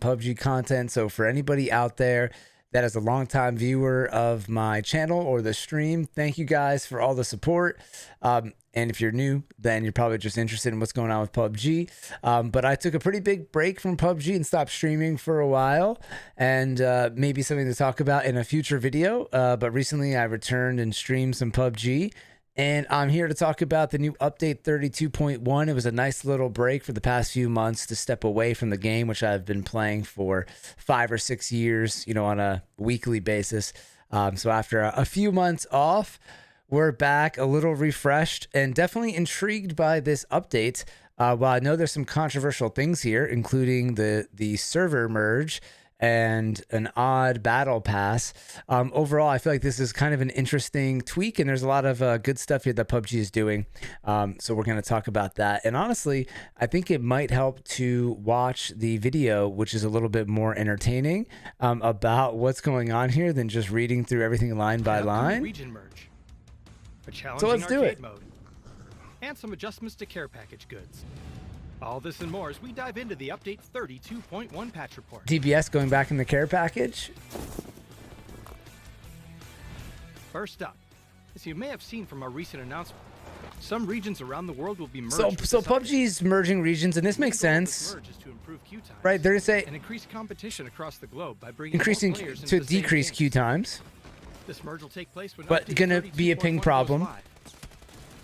PUBG content. So for anybody out there that is a longtime viewer of my channel or the stream, thank you guys for all the support. And if you're new, then you're probably just interested in what's going on with PUBG. But I took a pretty big break from PUBG and stopped streaming for a while, and maybe something to talk about in a future video. But recently I returned and streamed some PUBG. And I'm here to talk about the new update 32.1. It was a nice little break for the past few months to step away from the game, which I've been playing for 5 or 6 years, you know, on a weekly basis. So after a few months off, we're back a little refreshed and definitely intrigued by this update. While I know there's some controversial things here, including the server merge and an odd battle pass. Overall, I feel like this is kind of an interesting tweak, and there's a lot of good stuff here that PUBG is doing. So we're going to talk about that. And honestly, I think it might help to watch the video, which is a little bit more entertaining about what's going on here than just reading through everything line by line. Region merge. A challenging So let's do it. mode, and some adjustments to care package goods. All this and more as we dive into the update 32.1 patch report. DBS going back in the care package. First up, as you may have seen from our recent announcement, some regions around the world will be merged. So PUBG's merging regions, and this makes sense, right? There's a and increase competition across the globe by bringing increasing more players to into the same decrease games. queue times. This merge will take place when But update gonna be a ping 32.1 problem. goes live.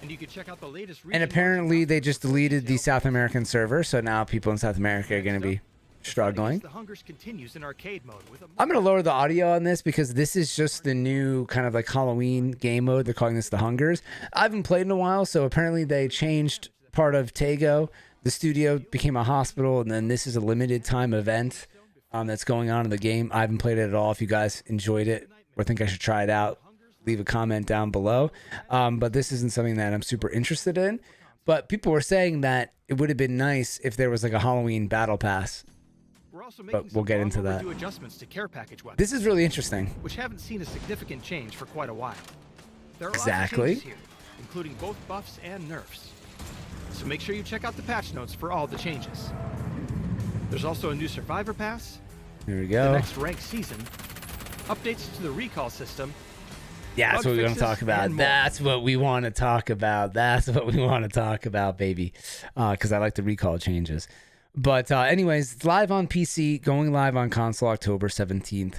And you can check out the latest And region apparently merge they just deleted the details. South American server, so now people in South America are going to be struggling. The Hungers continues in arcade mode with a I'm going to lower the audio on this because this is just the new kind of like Halloween game mode. They're calling this the Hungers. I haven't played in a while, so apparently they changed part of Tago. The studio became a hospital, and then this is a limited time event that's going on in the game. I haven't played it at all. If you guys enjoyed it or think I should try it out, leave a comment down below. But this isn't something that I'm super interested in. But people were saying that it would have been nice if there was like a Halloween battle pass. We're also But making we'll some get into that. long-overdue adjustments to care package weapons, This is really interesting. which haven't seen a significant change for quite a while. There are Exactly. lots of changes here, including both buffs and nerfs. So make sure you check out the patch notes for all the changes. There's also a new survivor pass, Here we the go. next ranked season, updates to the recall system. Yeah, that's bug what we want to fixes, talk about. and more. That's what we want to talk about. That's what we want to talk about, baby. Because I like the recall changes. But anyways, it's live on PC, going live on console October 17th.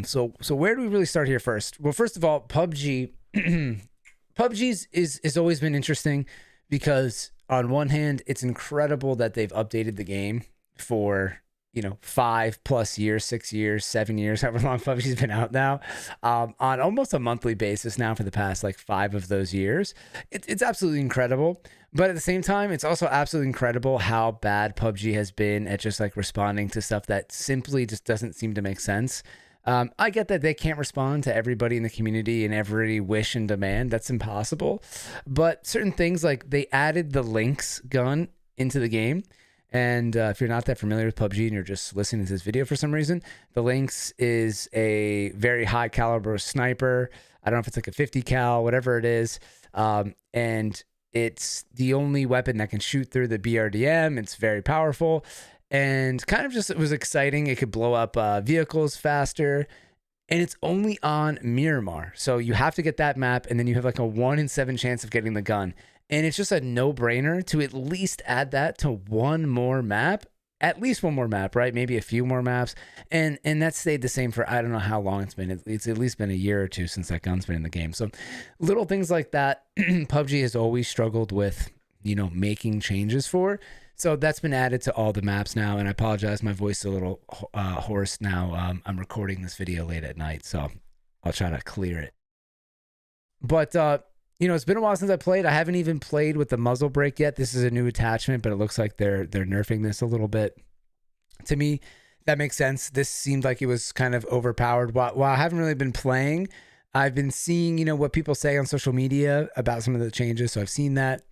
So where do we really start here first? Well, first of all, PUBG. PUBG's is always been interesting because on one hand, it's incredible that they've updated the game for 5+ years, 6 years, 7 years, however long PUBG's been out now, on almost a monthly basis now for the past like 5 of those years. It's absolutely incredible. But at the same time, it's also absolutely incredible how bad PUBG has been at just like responding to stuff that simply just doesn't seem to make sense. I get that they can't respond to everybody in the community and every wish and demand. That's impossible. But certain things, like they added the Lynx gun into the game. And if you're not that familiar with PUBG and you're just listening to this video for some reason, the Lynx is a very high caliber sniper. I don't know if it's like a 50 cal, whatever it is. And it's the only weapon that can shoot through the BRDM. It's very powerful and kind of just, it was exciting. It could blow up vehicles faster. And it's only on Miramar. So you have to get that map, and then you have like a 1 in 7 chance of getting the gun. And it's just a no-brainer to at least add that to one more map, at least one more map, right? Maybe a few more maps. And that stayed the same for, I don't know how long it's been. It's at least been a year or two since that gun's been in the game. So little things like that, PUBG has always struggled with, making changes for. So that's been added to all the maps now. And I apologize, my voice is a little hoarse now. I'm recording this video late at night, so I'll try to clear it. But, it's been a while since I played. I haven't even played with the muzzle brake yet. This is a new attachment, but it looks like they're nerfing this a little bit. To me, that makes sense. This seemed like it was kind of overpowered. While I haven't really been playing, I've been seeing, what people say on social media about some of the changes. So I've seen that.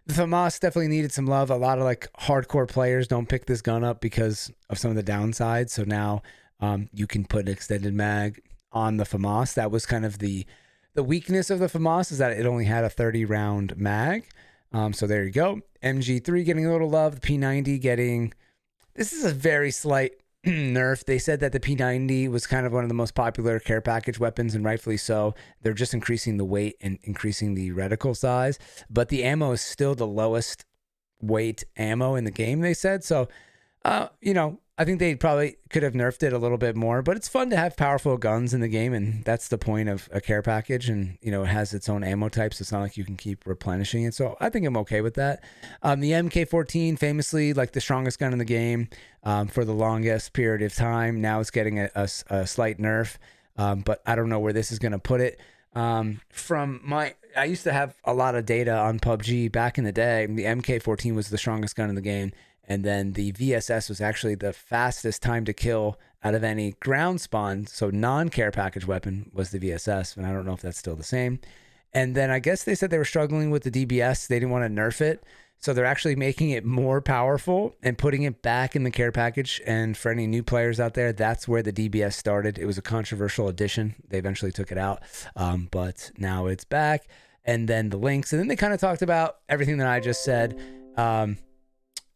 The FAMAS definitely needed some love. A lot of like hardcore players don't pick this gun up because of some of the downsides. So now you can put an extended mag on the FAMAS. That was kind of the weakness of the FAMAS, is that it only had a 30-round mag. So there you go. MG3 getting a little love. The P90 getting, this is a very slight nerf. They said that the P90 was kind of one of the most popular care package weapons, and rightfully so. They're just increasing the weight and increasing the reticle size, but the ammo is still the lowest weight ammo in the game, they said. So, I think they probably could have nerfed it a little bit more, but it's fun to have powerful guns in the game, and that's the point of a care package. And, it has its own ammo types. It's not like you can keep replenishing it. So I think I'm okay with that. The MK14, famously like the strongest gun in the game for the longest period of time. Now it's getting a slight nerf, but I don't know where this is going to put it. I used to have a lot of data on PUBG back in the day. The MK14 was the strongest gun in the game. And then the VSS was actually the fastest time to kill out of any ground spawn. So non-care package weapon was the VSS. And I don't know if that's still the same. And then I guess they said they were struggling with the DBS. They didn't want to nerf it. So they're actually making it more powerful and putting it back in the care package. And for any new players out there, that's where the DBS started. It was a controversial addition. They eventually took it out. But now it's back. And then the links. And then they kind of talked about everything that I just said.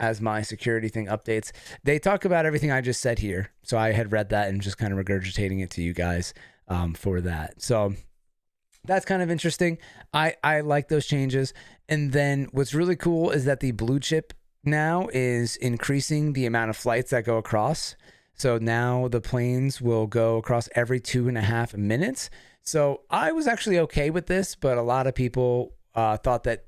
As my security thing updates, they talk about everything I just said here. So I had read that and just kind of regurgitating it to you guys for that. So that's kind of interesting. I like those changes. And then what's really cool is that the blue chip now is increasing the amount of flights that go across. So now the planes will go across every 2.5 minutes. So I was actually okay with this, but a lot of people thought that,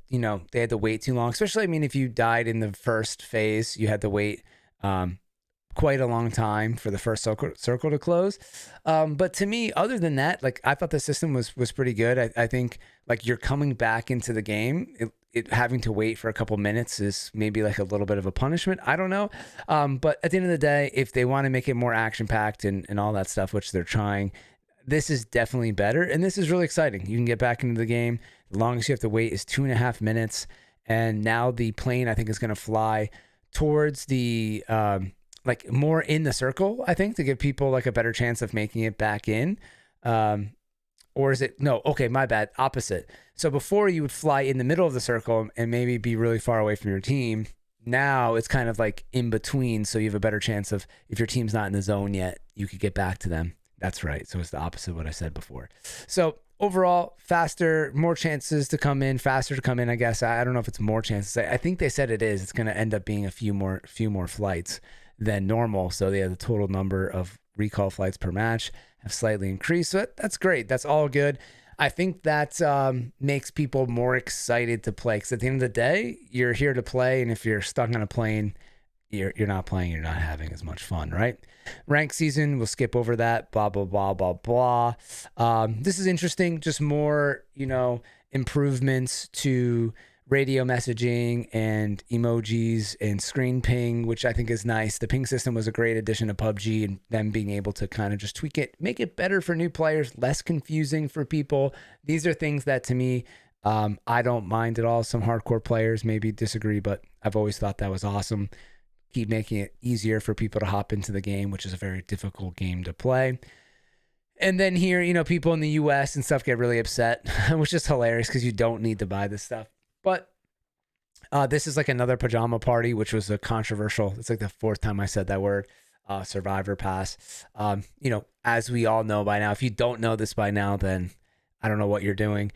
they had to wait too long, especially, if you died in the first phase, you had to wait quite a long time for the first circle to close. But to me, other than that, like, I thought the system was pretty good. I think like you're coming back into the game, it having to wait for a couple minutes is maybe like a little bit of a punishment. I don't know. But at the end of the day, if they want to make it more action packed and all that stuff, which they're trying, this is definitely better. And this is really exciting. You can get back into the game. The longest you have to wait is 2.5 minutes. And now the plane, I think, is going to fly towards the, like more in the circle, I think, to give people like a better chance of making it back in. Or is it, no, okay, my bad, opposite. So before you would fly in the middle of the circle and maybe be really far away from your team. Now it's kind of like in between. So you have a better chance of, if your team's not in the zone yet, you could get back to them. That's right. So it's the opposite of what I said before. So overall, faster, more chances to come in, faster to come in, I guess. I don't know if it's more chances. I think they said it is. It's going to end up being a few more flights than normal. So the total number of recall flights per match have slightly increased. So that's great. That's all good. I think that makes people more excited to play, because at the end of the day, you're here to play. And if you're stuck on a plane, you're not playing, you're not having as much fun, right? Rank season, we'll skip over that, blah, blah, blah, blah, blah. This is interesting, just more, improvements to radio messaging and emojis and screen ping, which I think is nice. The ping system was a great addition to PUBG, and them being able to kind of just tweak it, make it better for new players, less confusing for people. These are things that, to me, I don't mind at all. Some hardcore players maybe disagree, but I've always thought that was awesome. Keep making it easier for people to hop into the game, which is a very difficult game to play. And then here, people in the US and stuff get really upset, which is hilarious because you don't need to buy this stuff. But this is like another pajama party, which was a controversial. It's like the fourth time I said that word, Survivor Pass. As we all know by now, if you don't know this by now, then I don't know what you're doing.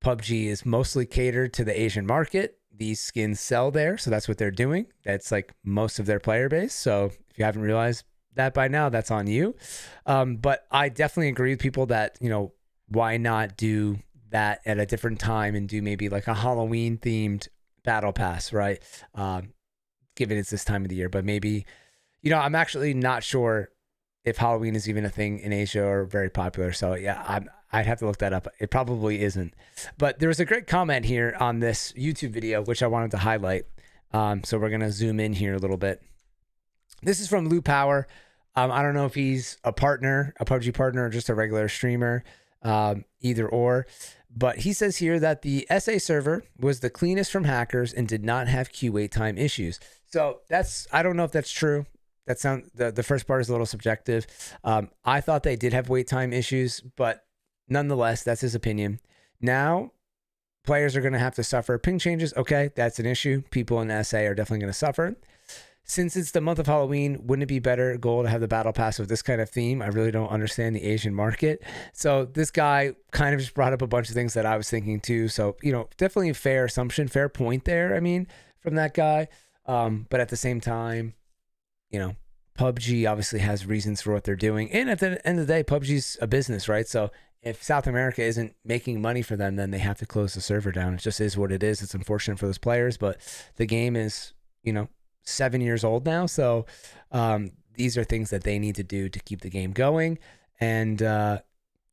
PUBG is mostly catered to the Asian market. These skins sell there, so that's what they're doing. That's like most of their player base. So if you haven't realized that by now, that's on you. But I definitely agree with people that, why not do that at a different time and do maybe like a Halloween themed battle pass, right? Given it's this time of the year, but maybe, I'm actually not sure if Halloween is even a thing in Asia or very popular. So yeah, I'd have to look that up. It probably isn't. But there was a great comment here on this YouTube video, which I wanted to highlight. So we're going to zoom in here a little bit. This is from Lou Power. I don't know if he's a partner, a PUBG partner, or just a regular streamer, either or. But he says here that the SA server was the cleanest from hackers and did not have queue wait time issues. So I don't know if that's true. The first part is a little subjective. I thought they did have wait time issues, but nonetheless, that's his opinion. Now, players are going to have to suffer ping changes. Okay, that's an issue. People in SA are definitely going to suffer. since it's the month of Halloween, wouldn't it be better goal to have the battle pass with this kind of theme? I really don't understand the Asian market. So this guy kind of just brought up a bunch of things that I was thinking too. So, definitely a fair assumption, fair point there. I mean, from that guy. But at the same time, PUBG obviously has reasons for what they're doing. And at the end of the day, PUBG's a business, right? So if South America isn't making money for them, then they have to close the server down. It just is what it is. It's unfortunate for those players, but the game is, 7 years old now. So these are things that they need to do to keep the game going. And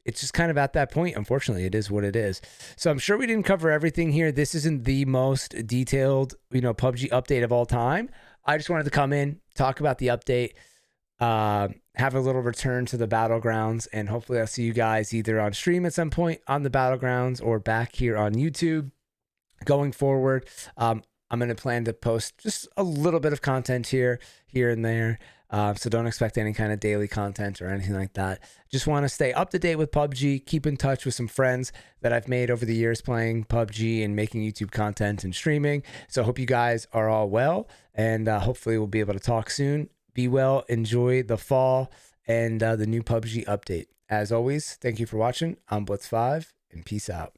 it's just kind of at that point. Unfortunately, it is what it is. So I'm sure we didn't cover everything here. This isn't the most detailed, PUBG update of all time. I just wanted to come in, talk about the update, have a little return to the Battlegrounds, and hopefully I'll see you guys either on stream at some point on the Battlegrounds or back here on YouTube going forward. I'm going to plan to post just a little bit of content here and there. So don't expect any kind of daily content or anything like that. Just want to stay up to date with PUBG, keep in touch with some friends that I've made over the years playing PUBG and making YouTube content and streaming. So I hope you guys are all well, and hopefully we'll be able to talk soon. Be well, enjoy the fall and the new PUBG update. As always, thank you for watching. I'm Blitz5, and peace out.